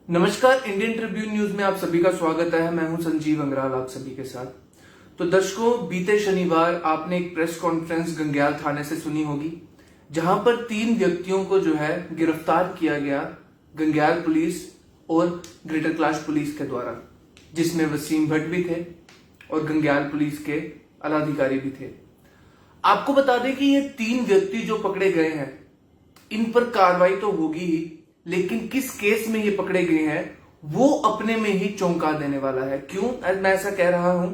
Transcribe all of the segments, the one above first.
नमस्कार, Indian Tribune news में आप सभी का स्वागत है। मैं हूं संजीव अंग्राल आप सभी के साथ। तो दर्शकों, बीते शनिवार आपने एक प्रेस कॉन्फ्रेंस गंग्याल थाने से सुनी होगी, जहां पर 3 व्यक्तियों को जो है गिरफ्तार किया गया गंग्याल पुलिस और ग्रेटर कैलाश पुलिस के द्वारा, जिसमें वसीम भट्ट भी थे और गंग्याल पुलिस के आलाधिकारी भी थे। आपको बता दें कि ये 3 व्यक्ति जो पकड़े गए हैं, इन पर कार्रवाई तो होगी ही, लेकिन किस केस में ये पकड़े गए हैं वो अपने में ही चौंका देने वाला है। क्यों मैं ऐसा कह रहा हूं?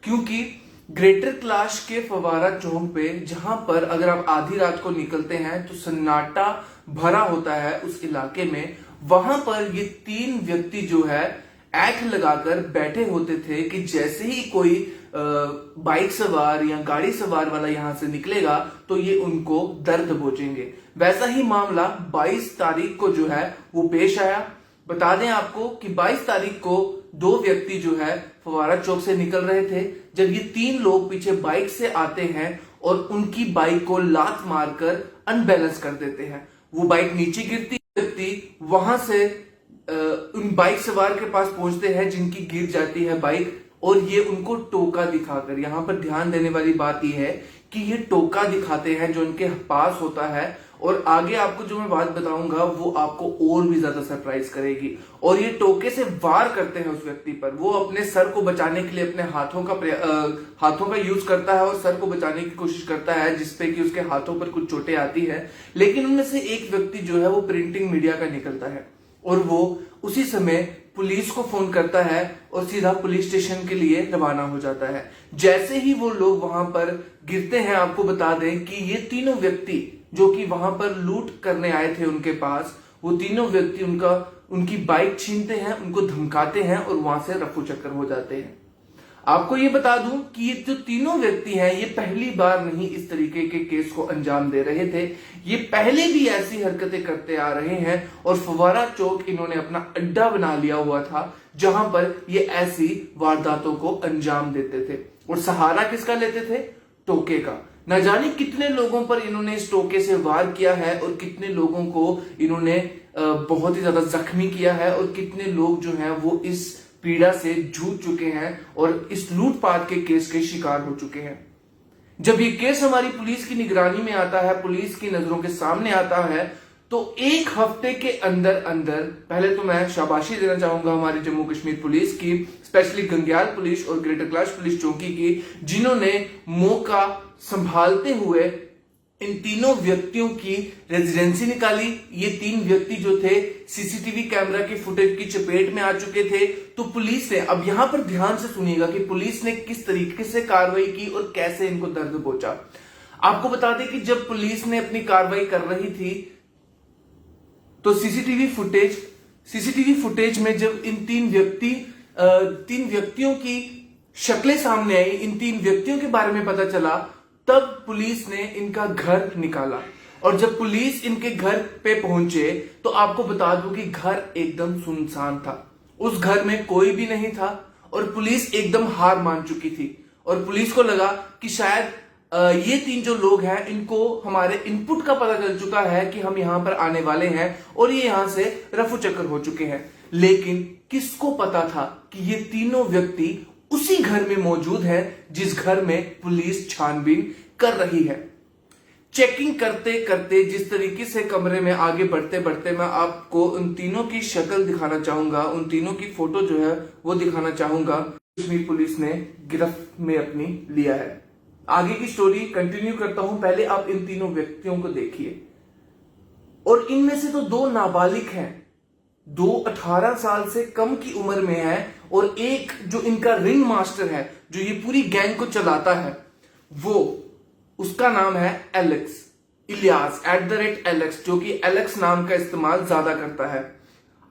क्योंकि ग्रेटर कैलाश के फवारा चौक पे, जहां पर अगर आप आधी रात को निकलते हैं तो सन्नाटा भरा होता है उस इलाके में, वहां पर ये 3 व्यक्ति जो है ऐख लगाकर बैठे होते थे कि जैसे ही कोई बाइक सवार या गाड़ी सवार वाला यहां से निकलेगा तो ये उनको दर्द पहुंचेंगे। वैसा ही मामला 22 तारीख को जो है वो पेश आया। बता दें आपको कि 22 तारीख को 2 व्यक्ति जो है फवारा चौक से निकल रहे थे, जब ये 3 लोग पीछे बाइक से आते हैं और उनकी बाइक को लात मारकर अनबैलेंस कर देते हैं। वो बाइक नीचे गिरती, व्यक्ति वहां से उन बाइक सवार के पास पहुंचते हैं जिनकी गिर जाती है बाइक, और ये उनको टोका दिखाकर, यहां पर ध्यान देने वाली बात यह है कि ये टोका दिखाते हैं जो उनके पास होता है। और आगे आपको जो मैं बात बताऊंगा वो आपको और भी ज्यादा सरप्राइज करेगी। और ये टोके से वार करते हैं उस व्यक्ति पर। वो अपने सर को बचाने के लिए अपने हाथों का यूज करता है और सर को बचाने की कोशिश करता है, जिसपे कि उसके हाथों पर कुछ चोटें आती है। लेकिन उनमें से एक व्यक्ति जो है वो प्रिंटिंग मीडिया का निकलता है और वो उसी समय पुलिस को फोन करता है और सीधा पुलिस स्टेशन के लिए रवाना हो जाता है। जैसे ही वो लोग वहां पर गिरते हैं, आपको बता दें कि ये तीनों व्यक्ति जो कि वहां पर लूट करने आए थे उनके पास, वो तीनों व्यक्ति उनकी बाइक छीनते हैं, उनको धमकाते हैं और वहां से रफू चक्कर हो जाते हैं। आपको ये बता दूं कि ये जो तीनों व्यक्ति हैं, ये पहली बार नहीं इस तरीके के केस को अंजाम दे रहे थे। ये पहले भी ऐसी हरकतें करते आ रहे हैं और फवारा चौक इन्होंने अपना अड्डा बना लिया हुआ था, जहां पर ये ऐसी वारदातों को अंजाम देते थे। और सहारा किसका लेते थे? टोके का। न जाने कितने लोगों पर इन्होंने इस टोके से वार किया है और कितने लोगों को इन्होंने बहुत ही ज्यादा जख्मी किया है, और कितने लोग जो हैं वो इस पीड़ा से जूझ चुके हैं और इस लूटपाट के केस के शिकार हो चुके हैं। जब ये केस हमारी पुलिस की निगरानी में आता है, पुलिस की नजरों के सामने आता है, तो 1 हफ्ते के अंदर अंदर, पहले तो मैं शाबाशी देना चाहूंगा हमारी जम्मू कश्मीर पुलिस की, स्पेशली गंग्याल पुलिस और ग्रेटर कैलाश पुलिस चौकी की, जिन्होंने मौका संभालते हुए इन तीनों व्यक्तियों की रेजिडेंसी निकाली। ये 3 व्यक्ति जो थे सीसीटीवी कैमरा की फुटेज की चपेट में आ चुके थे। तो पुलिस ने, अब यहां पर ध्यान से सुनिएगा कि पुलिस ने किस तरीके से कार्रवाई की और कैसे इनको दर्द पहुंचा। आपको बता दें कि जब पुलिस ने अपनी कार्रवाई कर रही थी तो सीसीटीवी फुटेज में जब इन 3 व्यक्तियों की शक्लें सामने आई, इन 3 व्यक्तियों के बारे में पता चला, तब पुलिस ने इनका घर निकाला। और जब पुलिस इनके घर पे पहुंचे तो आपको बता दूं कि घर एकदम सुनसान था। उस घर में कोई भी नहीं था और पुलिस एकदम हार मान चुकी थी। और पुलिस को लगा कि शायद ये 3 जो लोग हैं, इनको हमारे इनपुट का पता चल चुका है कि हम यहां पर आने वाले हैं और ये यहां से रफू चक्कर हो चुके हैं। लेकिन किसको पता था कि ये तीनों व्यक्ति उसी घर में मौजूद है जिस घर में पुलिस छानबीन कर रही है। चेकिंग करते करते जिस तरीके से कमरे में आगे बढ़ते बढ़ते मैं आपको उन तीनों की शक्ल दिखाना चाहूंगा, उन तीनों की फोटो जो है वो दिखाना चाहूंगा, कश्मीर पुलिस ने गिरफ्त में अपनी लिया है। आगे की स्टोरी कंटिन्यू करता हूं, पहले आप इन तीनों व्यक्तियों को देखिए। और इनमें से तो 2 नाबालिग हैं, 2 18 साल से कम की उम्र में है, और एक जो इनका रिंग मास्टर है, जो ये पूरी गैंग को चलाता है, वो उसका नाम है इलियास @एलेक्स, जो कि एलेक्स नाम का इस्तेमाल ज्यादा करता है।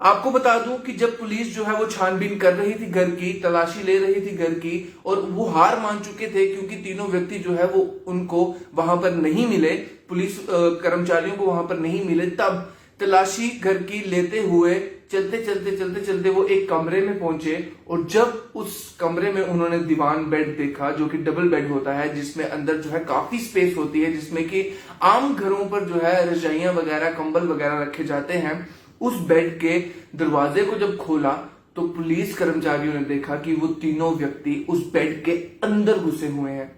आपको बता दूं कि जब पुलिस जो है वो छानबीन कर रही थी घर की, तलाशी ले रही थी घर की, और वो हार मान चुके थे क्योंकि तीनों व्यक्ति जो है वो उनको वहां पर नहीं मिले, पुलिस कर्मचारियों को वहां पर नहीं मिले, तब तलाशी घर की लेते हुए चलते वो एक कमरे में पहुंचे। और जब उस कमरे में उन्होंने दीवान बेड देखा, जो कि डबल बेड होता है, जिसमें अंदर जो है काफी स्पेस होती है, जिसमें कि आम घरों पर जो है रजाइयां वगैरह, कंबल वगैरह रखे जाते हैं, उस बेड के दरवाजे को जब खोला तो पुलिस कर्मचारियों ने देखा कि वो तीनों व्यक्ति उस बेड के अंदर घुसे हुए हैं।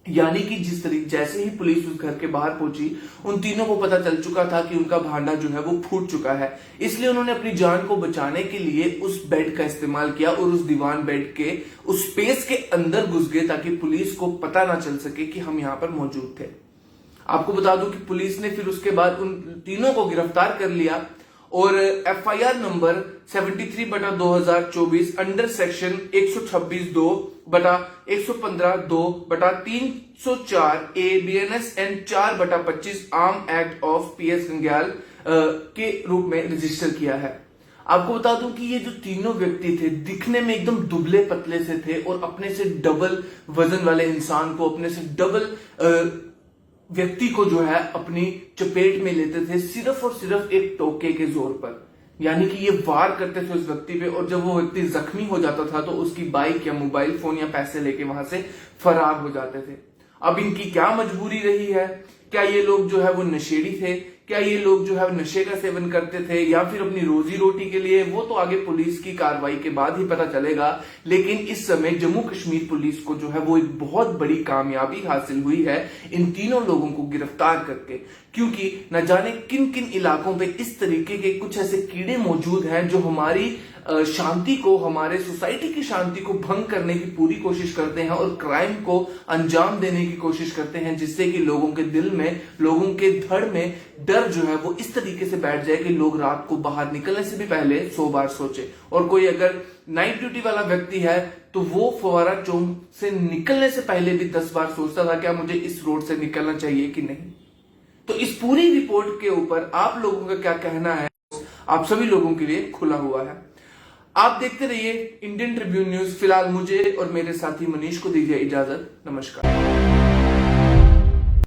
यानी कि जिस तरीके जैसे ही पुलिस उस घर के बाहर पहुंची, उन तीनों को पता चल चुका था कि उनका भांडा जो है वो फूट चुका है। इसलिए उन्होंने अपनी जान को बचाने के लिए उस बेड का इस्तेमाल किया और उस दीवान बेड के उस स्पेस के अंदर घुस गए ताकि पुलिस को पता ना चल सके कि हम यहां पर मौजूद थे। आपको बता दूं कि पुलिस ने फिर उसके बाद उन तीनों को गिरफ्तार कर लिया और एफआईआर नंबर 73/2024 अंडर सेक्शन 126(2) बटा 115(2) बटा 304 ए BNS and 4/25 arm act of PS Gangyal के रूप में रजिस्टर किया है। आपको बता दूं कि ये जो तीनों व्यक्ति थे दिखने में एकदम दुबले पतले से थे और अपने से डबल वजन वाले इंसान को, अपने से डबल व्यक्ति को जो है अपनी चपेट में लेते थे सिर्फ और सिर्फ एक टोके के जोर पर। यानी कि ये वार करते थे उस व्यक्ति पे और जब वो व्यक्ति जख्मी हो जाता था तो उसकी बाइक या मोबाइल फोन या पैसे लेके वहां से फरार हो जाते थे। अब इनकी क्या मजबूरी रही है? क्या ये लोग जो है वो नशेड़ी थे? क्या ये लोग जो है नशे का सेवन करते थे या फिर अपनी रोजी रोटी के लिए? वो तो आगे पुलिस की कार्रवाई के बाद ही पता चलेगा। लेकिन इस समय जम्मू कश्मीर पुलिस को जो है वो एक बहुत बड़ी कामयाबी हासिल हुई है इन तीनों लोगों को गिरफ्तार करके, क्योंकि न जाने किन किन इलाकों पे इस तरीके के कुछ ऐसे कीड़े मौजूद हैं जो हमारी शांति को, हमारे सोसाइटी की शांति को भंग करने की पूरी कोशिश करते हैं और क्राइम को अंजाम देने की कोशिश करते हैं, जिससे कि लोगों के दिल में, लोगों के धड़ में डर जो है वो इस तरीके से बैठ जाए कि लोग रात को बाहर निकलने से भी पहले 100 बार सोचे। और कोई अगर नाइट ड्यूटी वाला व्यक्ति है तो वो फव्वारा चौक से निकलने से पहले भी 10 बार सोचता था क्या मुझे इस रोड से निकलना चाहिए कि नहीं। तो इस पूरी रिपोर्ट के ऊपर आप लोगों का क्या कहना है, आप सभी लोगों के लिए खुला हुआ है। आप देखते रहिए इंडियन ट्रिब्यून न्यूज। फिलहाल मुझे और मेरे साथी मनीष को दीजिए इजाजत। नमस्कार।